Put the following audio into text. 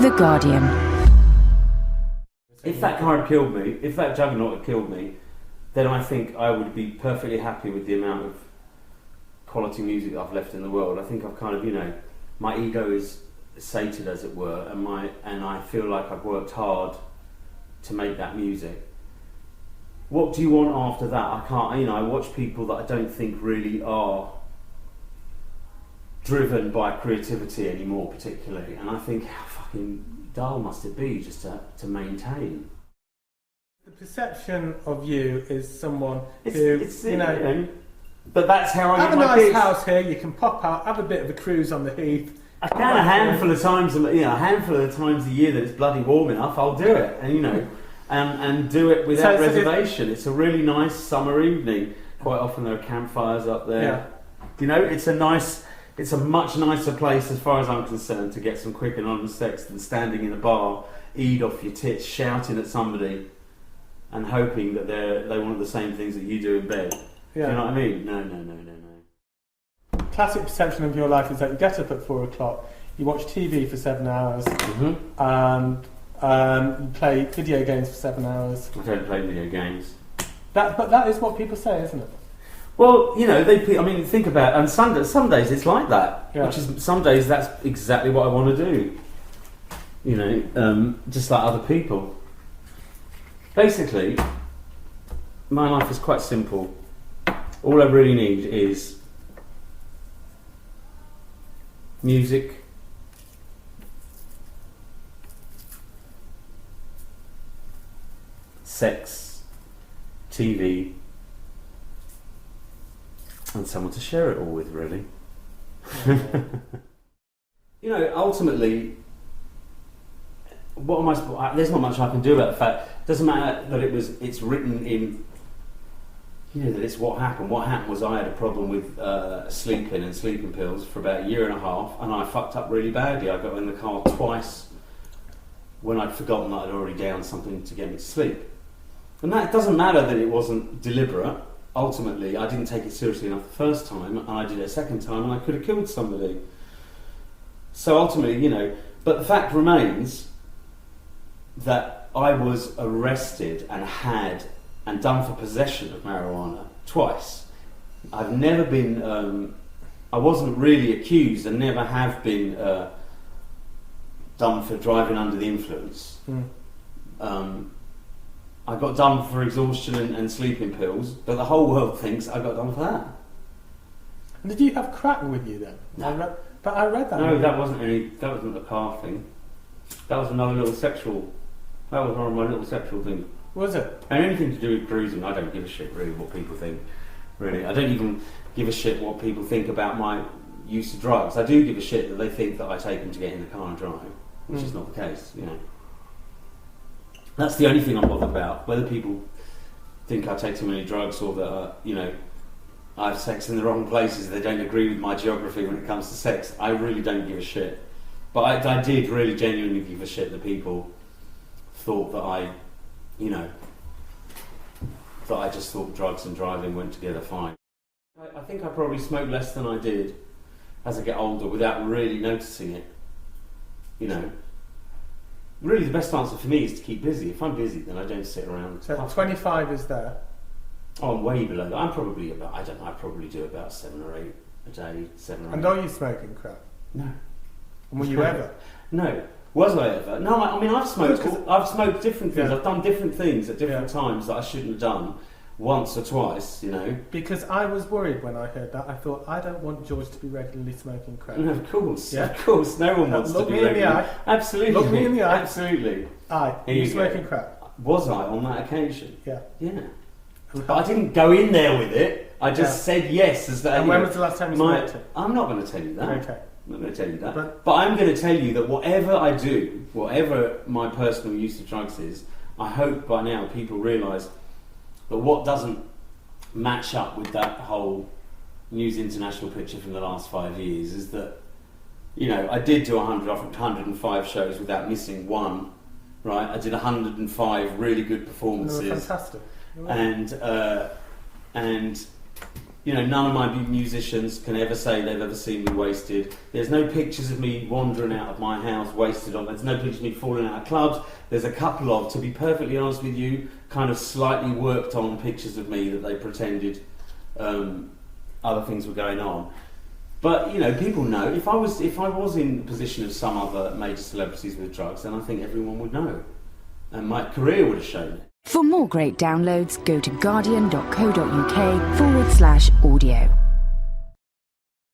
The Guardian. If that car had killed me, if that juggernaut had killed me, then I think I would be perfectly happy with the amount of quality music I've left in the world. I think I've kind of, my ego is sated, as it were, and I feel like I've worked hard to make that music. What do you want after that? I can't, I watch people that I don't think really are driven by creativity anymore, particularly, and I think how fucking dull must it be just to maintain. The perception of you is someone But that's how I have get a my nice gigs. house here, you can pop out, have a bit of a cruise on the heath. I can a handful of times, a handful of times a year that it's bloody warm enough. I'll do it, and do it without reservation. It's a really nice summer evening. Quite often there are campfires up there. Yeah. It's a much nicer place, as far as I'm concerned, to get some quick anonymous sex than standing in a bar, eat off your tits, shouting at somebody, and hoping that they want the same things that you do in bed. Yeah. Do you know what I mean? No. Classic perception of your life is that you get up at 4 o'clock, you watch TV for 7 hours, and you play video games for 7 hours. I don't play video games. But that is what people say, isn't it? Well, think about it, and some days it's like that. Yeah. Which is, some days that's exactly what I want to do. Just like other people. Basically, my life is quite simple. All I really need is music, sex, TV, and someone to share it all with, really. Ultimately, what am I supposed? There's not much I can do about the fact. It doesn't matter that it's written in. That it's what happened. What happened was I had a problem with sleeping and sleeping pills for about a year and a half, and I fucked up really badly. I got in the car twice when I'd forgotten that I'd already downed something to get me to sleep. And that doesn't matter that it wasn't deliberate. Ultimately, I didn't take it seriously enough the first time, and I did it a second time, and I could have killed somebody. So ultimately, but the fact remains that I was arrested and done for possession of marijuana twice. I've never been, I wasn't really accused and never have been done for driving under the influence. I got done for exhaustion and sleeping pills, but the whole world thinks I got done for that. And did you have crack with you then? No. But I read that. No, that wasn't a car thing. That was another little sexual, that was one of my little sexual things. Was it? And anything to do with cruising, I don't give a shit really what people think. Really, I don't even give a shit what people think about my use of drugs. I do give a shit that they think that I take them to get in the car and drive, which is not the case. That's the only thing I'm bothered about. Whether people think I take too many drugs or that I have sex in the wrong places, they don't agree with my geography when it comes to sex. I really don't give a shit. But I did really genuinely give a shit that people thought that that I just thought drugs and driving went together fine. I think I probably smoke less than I did as I get older without really noticing it. Really the best answer for me is to keep busy. If I'm busy, then I don't sit around. So 25 is there. Oh, I'm way below that. I'm probably about, I don't know, I probably do about 7 or 8 a day, 7 or 8. And are you smoking crack? No. And were you ever? No. Was I ever? No, I've smoked different things. Yeah. I've done different things at different times that I shouldn't have done once or twice, Because I was worried when I heard that. I thought, I don't want George to be regularly smoking crack. No, of course. Yeah. Of course. No one wants to Look be me in the regular. eye. Absolutely. Look me in the eye. Absolutely. Aye. Here You you smoking go. crack? Was I on that occasion? Yeah. Yeah. But I didn't go in there with it. I just said yes. And when was the last time you smoked it? I'm not going to tell you that. Okay. I'm not going to tell you that. But I'm going to tell you that whatever I do, whatever my personal use of drugs is, I hope by now people realise that what doesn't match up with that whole News International picture from the last 5 years is that, I did do 105 shows without missing one, right? I did 105 really good performances. They were fantastic. And You know, none of my musicians can ever say they've ever seen me wasted. There's no pictures of me wandering out of my house wasted on. There's no pictures of me falling out of clubs. There's a couple of, to be perfectly honest with you, kind of slightly worked on pictures of me that they pretended other things were going on. But, you know, people know. If I was in the position of some other major celebrities with drugs, then I think everyone would know. And my career would have shown it. For more great downloads, go to guardian.co.uk/audio.